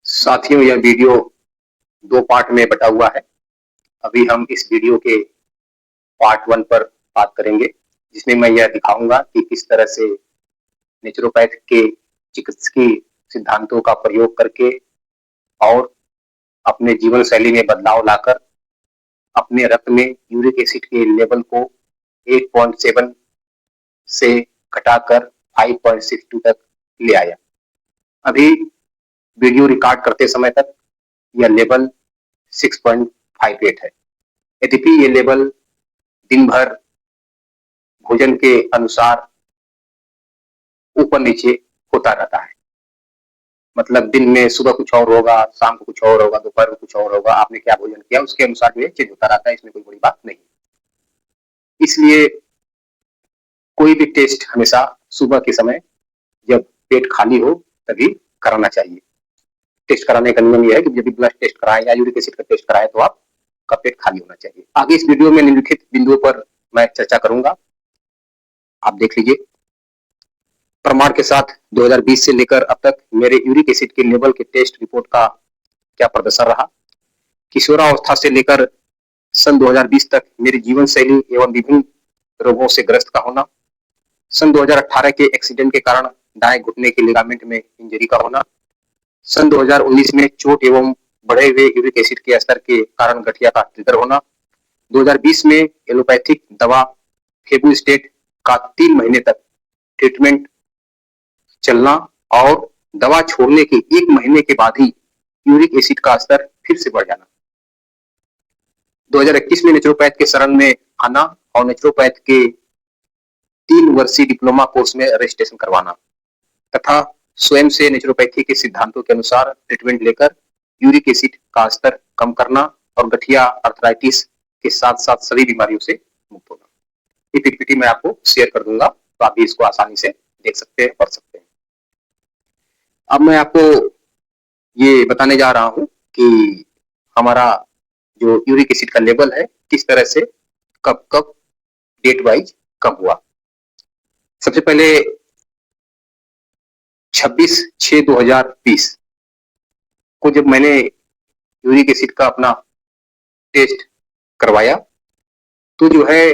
साथियों, यह video 2 part में बटा हुआ है। अभी हम इस वीडियो के पार्ट 1 पर बात करेंगे, जिसमें मैं यह दिखाऊंगा कि किस तरह से नेचुरोपैथ के चिकित्सकीय सिद्धांतों का प्रयोग करके और अपने जीवन शैली में बदलाव लाकर अपने रक्त में यूरिक एसिड के लेवल को 8.7 से घटाकर 5.62 तक ले आया। अभी वीडियो रिकॉर्ड करते समय तक यह लेवल 6.58 है। यद्यपि ये लेवल दिन भर भोजन के अनुसार ऊपर नीचे होता रहता है। मतलब दिन में सुबह कुछ और होगा, शाम को कुछ और होगा, दोपहर में कुछ और होगा। आपने क्या भोजन किया उसके अनुसार जो है चेंज होता रहता है। इसमें कोई बड़ी बात नहीं। इसलिए कोई भी टेस्ट हमेशा सुबह के समय जब पेट खाली हो तभी कराना चाहिए। टेस्ट कराने का नियम यह है कि जब भी ब्लड टेस्ट कराएं या यूरिक एसिड का टेस्ट कराएं तो आपका पेट खाली होना चाहिए। आगे इस वीडियो में निम्नलिखित बिंदुओं पर मैं चर्चा करूंगा, आप देख लीजिए। प्रमाण के साथ 2020 से लेकर अब तक मेरे यूरिक एसिड के लेवल के टेस्ट रिपोर्ट का क्या प्रदर्शन रहा। किशोरावस्था से लेकर सन 2020 तक मेरी जीवन शैली एवं विभिन्न रोगों से ग्रस्त का होना। सन 2018 के एक्सीडेंट के कारण दाएं घुटने के लिगामेंट में इंजरी का होना। सन 2019 में चोट एवं बढ़े हुए यूरिक एसिड के स्तर के कारण गठिया का ट्रिगर होना। 2020 में एलोपैथिक दवा फेबुस्टेट का 3 महीने तक ट्रीटमेंट चलना और दवा छोड़ने के 1 महीने के बाद ही यूरिक एसिड का स्तर फिर से बढ़ जाना। 2021 में नेचुरोपैथ के शरण में आना और नेचुरोपैथ के 3 वर्षीय डिप्लोमा कोर्स में रजिस्ट्रेशन करवाना तथा स्वयं से नेचुरोपैथी के सिद्धांतों के अनुसार ट्रीटमेंट लेकर यूरिक एसिड का स्तर कम करना और गठिया अर्थराइटिस के साथ साथ सभी बीमारियों से मुक्त होना। ये पीपीटी मैं आपको शेयर कर दूंगा, तो आप भी इसको आसानी से देख सकते हैं, पढ़ सकते हैं। अब मैं आपको ये बताने जा रहा हूं कि हमारा जो यूरिक एसिड का लेवल है किस तरह से कब कब डेट वाइज कम हुआ। सबसे पहले 26/6/2020 को जब मैंने यूरिक एसिड का अपना टेस्ट करवाया तो जो है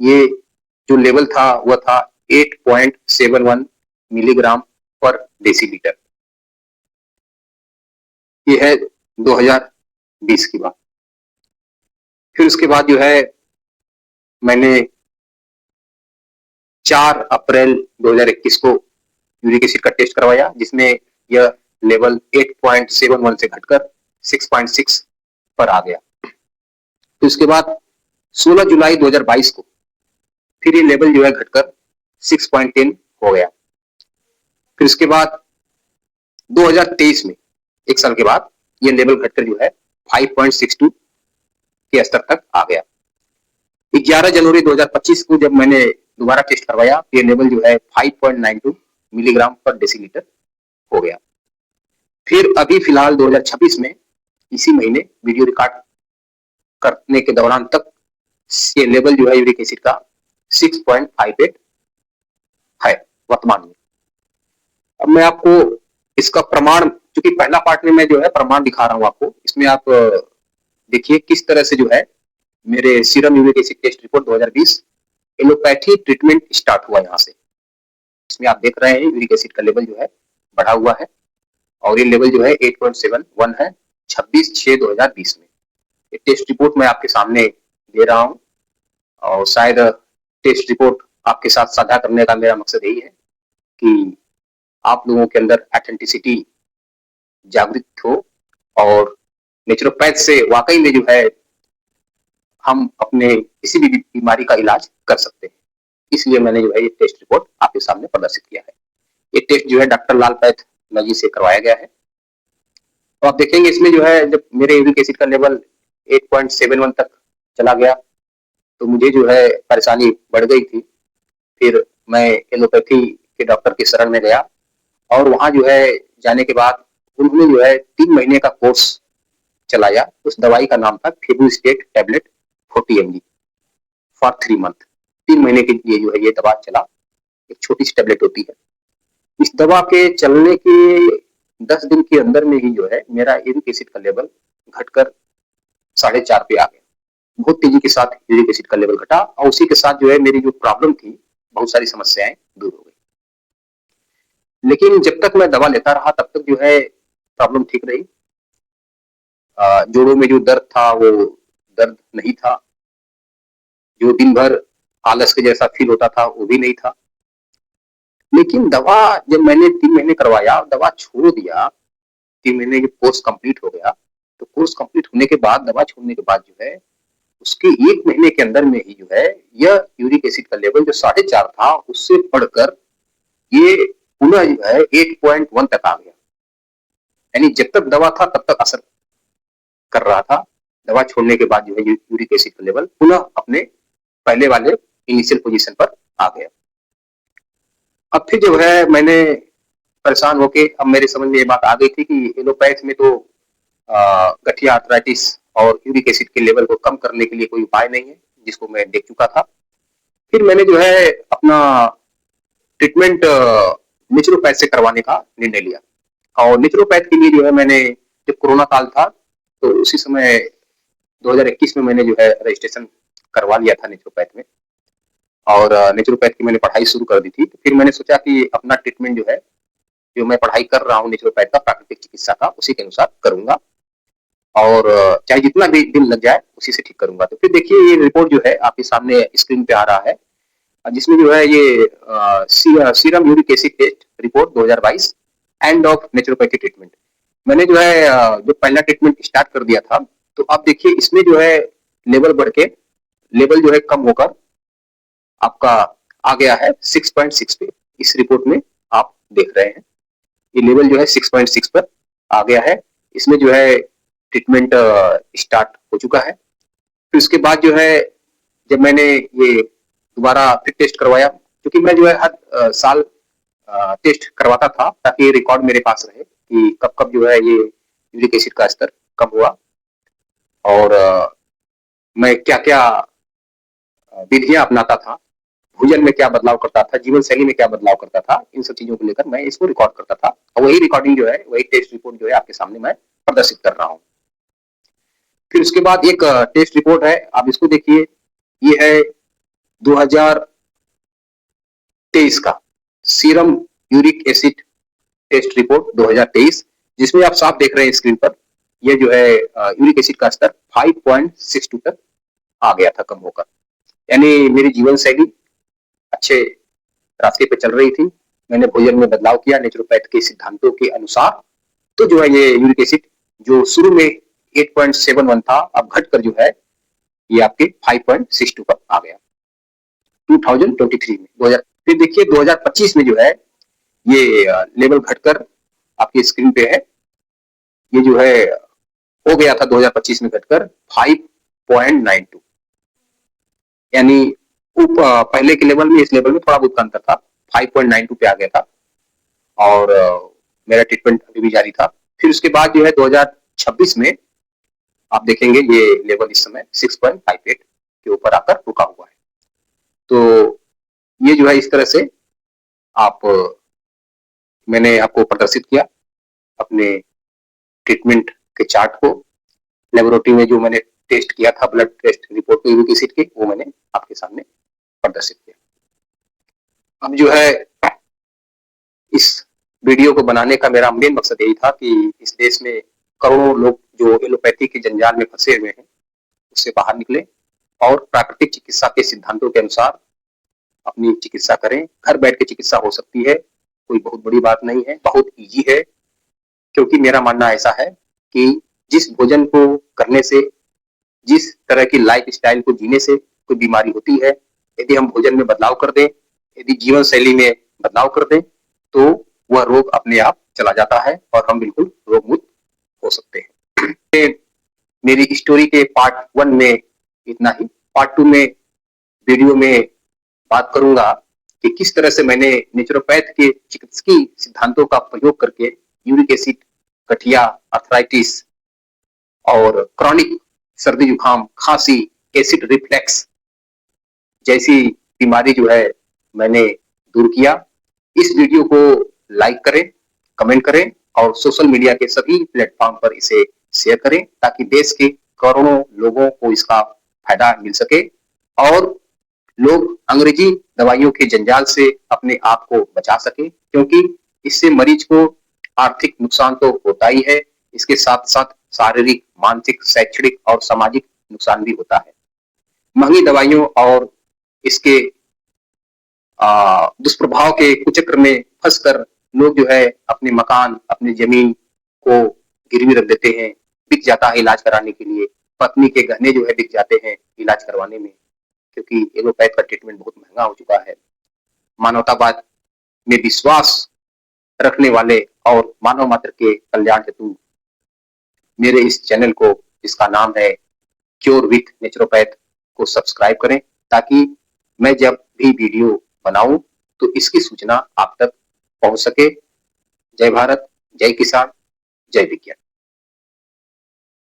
ये जो लेवल था वह था 8.71 मिलीग्राम पर डेसीलीटर। ये है 2020 की बात। फिर उसके बाद जो है मैंने 4 अप्रैल 2021 को यूरिक एसिड का टेस्ट करवाया, जिसमें यह लेवल 8.71 से घटकर 6.6 पर आ गया। तो इसके बाद 16 जुलाई 2022 को फिर ये लेवल जो है घटकर 6.10 हो गया। फिर इसके बाद 2023 में 1 साल के बाद ये लेवल घटकर जो है 5.62 के स्तर तक आ गया। 11 जनवरी 2025 को जब मैंने दोबारा टेस्ट करवाया ये लेवल जो है 5.92 मिलीग्राम पर डेसीलीटर हो गया। फिर अभी फिलहाल 2026 में इसी महीने वीडियो रिकॉर्ड करने के दौरान तक ये लेवल जो है यूरिक एसिड का 6.58 है वर्तमान में। अब मैं आपको इसका प्रमाण, क्योंकि पहला पार्ट में मैं जो है प्रमाण दिखा रहा हूं आपको, इसमें आप देखिए किस तरह से जो है मेरे serum uric acid test report 2020 allopathy treatment start हुआ यहाँ से। इसमें आप देख रहे हैं यूरिक एसिड का लेवल जो है बढ़ा हुआ है और ये लेवल जो है 8.71 है 26/6/2020 में। ये टेस्ट रिपोर्ट मैं आपके सामने दे रहा हूं और शायद टेस्ट रिपोर्ट आपके साथ साझा करने का मेरा मकसद यही है कि आप लोगों के अंदर ऑथेंटिसिटी जागृत हो और नेचुरोपैथ से वाकई में जो है हम अपने किसी भी बीमारी का इलाज कर सकते हैं। इसलिए मैंने जो है ये टेस्ट रिपोर्ट आपके सामने प्रदर्शित किया है। ये टेस्ट जो है डॉक्टर लाल पैथ नजी से करवाया गया है। तो आप देखेंगे इसमें जो है जब मेरे यूरिक एसिड का लेवल 8.71 तक चला गया तो मुझे जो है परेशानी बढ़ गई थी। फिर मैं एलोपैथी के डॉक्टर की शरण में गया और वहां जो है जाने के बाद उन्होंने जो है 3 महीने का कोर्स चलाया। उस दवाई का नाम था फेबुस्टेट टैबलेट 40 mg फॉर 3 मंथ। 3 महीने के लिए जो है ये दवा चला। एक छोटी सी टैबलेट होती है। इस दवा के चलने के 10 दिन के अंदर में ही जो है मेरा यूरिक एसिड का लेवल घटकर 4.5 पे आ गया। बहुत तेजी के साथ यूरिक एसिड का लेवल घटा और उसी के साथ जो है मेरी जो प्रॉब्लम थी, बहुत सारी समस्याएं दूर हो गई। लेकिन जब तक मैं दवा लेता रहा तब तक जो है प्रॉब्लम ठीक रही। जोड़ों में जो दर्द था वो दर्द नहीं था, जो दिन भर आलस के जैसा फील होता था वो भी नहीं था। लेकिन दवा जब मैंने 3 महीने करवाया, दवा छोड़ दिया, 3 महीने के कोर्स कंप्लीट हो गया, तो कोर्स कंप्लीट होने के बाद, दवा छोड़ने के बाद जो है उसके 1 महीने के अंदर में ही जो है यह यूरिक एसिड का लेवल जो 4.5 था उससे बढ़कर ये पुनः जो है 8.1 तक आ गया। यानी जब तक दवा था तब तक असर कर रहा था, दवा छोड़ने के बाद जो है यूरिक एसिड का लेवल पुनः अपने पहले वाले इनिशियल पोजीशन पर आ गया। अब फिर जो है मैंने परेशान होके, अब मेरे समझ में ये बात आ गई थी कि एलोपैथ में तो गठिया आर्थराइटिस और यूरिक एसिड के लेवल को कम करने के लिए कोई उपाय नहीं है, जिसको मैं देख चुका था। फिर मैंने जो है अपना ट्रीटमेंट नेचुरोपैथ से करवाने का निर्णय लिया और नेचुरोपैथ के लिए जो है मैंने, जब कोरोना काल था तो उसी समय 2021 में मैंने जो है रजिस्ट्रेशन करवा लिया था नेचुरोपैथ में और नेचुरोपैथ की मैंने पढ़ाई शुरू कर दी थी। तो फिर मैंने सोचा कि अपना ट्रीटमेंट जो है, जो मैं पढ़ाई कर रहा हूँ नेचुरोपैथ का, प्राकृतिक चिकित्सा का, उसी के अनुसार करूंगा और चाहे जितना भी दिन लग जाए उसी से ठीक करूंगा। तो फिर देखिए ये रिपोर्ट जो है आपके सामने स्क्रीन पे आ रहा है, जिसमें जो है ये serum uric acid test report 2022 end of naturopathy treatment. मैंने जो है जो पहला ट्रीटमेंट स्टार्ट कर दिया था, तो आप देखिए इसमें जो है लेवल बढ़ के, लेवल जो है कम होकर आपका आ गया है 6.6 पे। इस रिपोर्ट में आप देख रहे हैं ये लेवल जो है 6.6 पर आ गया है। इसमें जो है ट्रीटमेंट स्टार्ट हो चुका है। फिर उसके बाद जो है जब मैंने ये दोबारा फिर टेस्ट करवाया, क्योंकि मैं जो है हर साल टेस्ट करवाता था ताकि रिकॉर्ड मेरे पास रहे कि कब कब जो है ये यूरिक एसिड का स्तर कम हुआ और मैं क्या क्या विधियां अपनाता था, भोजन में क्या बदलाव करता था, जीवन शैली में क्या बदलाव करता था, इन सब चीजों को लेकर मैं इसको रिकॉर्ड करता था और वही रिकॉर्डिंग जो है, वही टेस्ट रिपोर्ट जो है आपके सामने मैं प्रदर्शित कर रहा हूँ। फिर उसके बाद एक टेस्ट रिपोर्ट है, आप इसको देखिए, ये है 2023 का serum uric acid test report 2023, जिसमें आप साफ देख रहे हैं स्क्रीन पर, ये जो है यूरिक एसिड का स्तर 5.62 तक आ गया था कम होकर। यानी मेरी जीवन शैली अच्छे रास्ते पे चल रही थी, मैंने भोजन में बदलाव किया नेचुरोपैथ के सिद्धांतों के अनुसार, तो जो है ये यूरिक एसिड जो शुरू में 8.71 था, अब घटकर जो है ये आपके 5.62 पर आ गया 2023 में। फिर देखिए 2025 में जो है ये लेवल घटकर आपकी स्क्रीन पे है, ये जो है हो गया था 2025 में घटकर 5.92, यानी पहले के लेवल में इस लेवल में थोड़ा बहुत अंतर था, 5.92 पे आ गया था और मेरा ट्रीटमेंट अभी भी जारी था। फिर उसके बाद जो है 2026 में आप देखेंगे ये लेवल इस समय 6.58 के ऊपर आकर रुका हुआ है। तो ये जो है इस तरह से मैंने आपको प्रदर्शित किया अपने ट्रीटमेंट के चार्ट को, लेबोरेटरी में जो मैंने टेस्ट किया था, ब्लड टेस्ट रिपोर्ट को यूरिक एसिड की, वो मैंने आपके सामने प्रदर्शित किया। अब जो है इस वीडियो को बनाने का मेरा मेन मकसद यही था कि इस देश में करोड़ों लोग जो एलोपैथी के जंजाल में फंसे हुए हैं उससे बाहर निकले और प्राकृतिक चिकित्सा के सिद्धांतों के अनुसार अपनी चिकित्सा करें। घर बैठ के चिकित्सा हो सकती है, कोई बहुत बड़ी बात नहीं है, बहुत ईजी है। क्योंकि मेरा मानना ऐसा है कि जिस भोजन को करने से, जिस तरह की लाइफ स्टाइल को जीने से कोई बीमारी होती है, यदि हम भोजन में बदलाव कर दें, यदि जीवन शैली में बदलाव कर दें, तो वह रोग अपने आप चला जाता है और हम बिल्कुल रोग मुक्त हो सकते हैं। मेरी स्टोरी के पार्ट 1 में इतना ही। पार्ट 2 में वीडियो में बात करूंगा कि किस तरह से मैंने नेचुरोपैथ के चिकित्सकीय सिद्धांतों का प्रयोग करके यूरिक एसिड, गठिया, आर्थराइटिस और क्रॉनिक सर्दी जुकाम, खांसी, एसिड रिफ्लेक्स जैसी बीमारी जो है मैंने दूर किया। इस वीडियो को लाइक करें, कमेंट करें और सोशल मीडिया के सभी प्लेटफॉर्म पर इसे शेयर करें ताकि देश के करोड़ों लोगों को इसका फायदा मिल सके और लोग अंग्रेजी दवाइयों के जंजाल से अपने आप को बचा सके, क्योंकि इससे मरीज को आर्थिक नुकसान तो होता ही है, इसके साथ साथ शारीरिक, मानसिक, शैक्षणिक और सामाजिक नुकसान भी होता है। महंगी दवाइयों और इसके दुष्प्रभाव के कुचक्र में फंसकर लोग जो है अपने मकान, अपनी जमीन को गिरवी रख देते हैं, बिक जाता है इलाज कराने के लिए, पत्नी के गहने जो है बिक जाते हैं इलाज करवाने में, क्योंकि एलोपैथ का ट्रीटमेंट बहुत महंगा हो चुका है। मानवतावाद में विश्वास रखने वाले और मानव मात्र के कल्याण हेतु मेरे इस चैनल को, जिसका नाम है क्योर विथ नेचुरोपैथ, को सब्सक्राइब करें ताकि मैं जब भी वीडियो बनाऊं तो इसकी सूचना आप तक पहुंच सके। जय भारत, जय किसान, जय विज्ञान।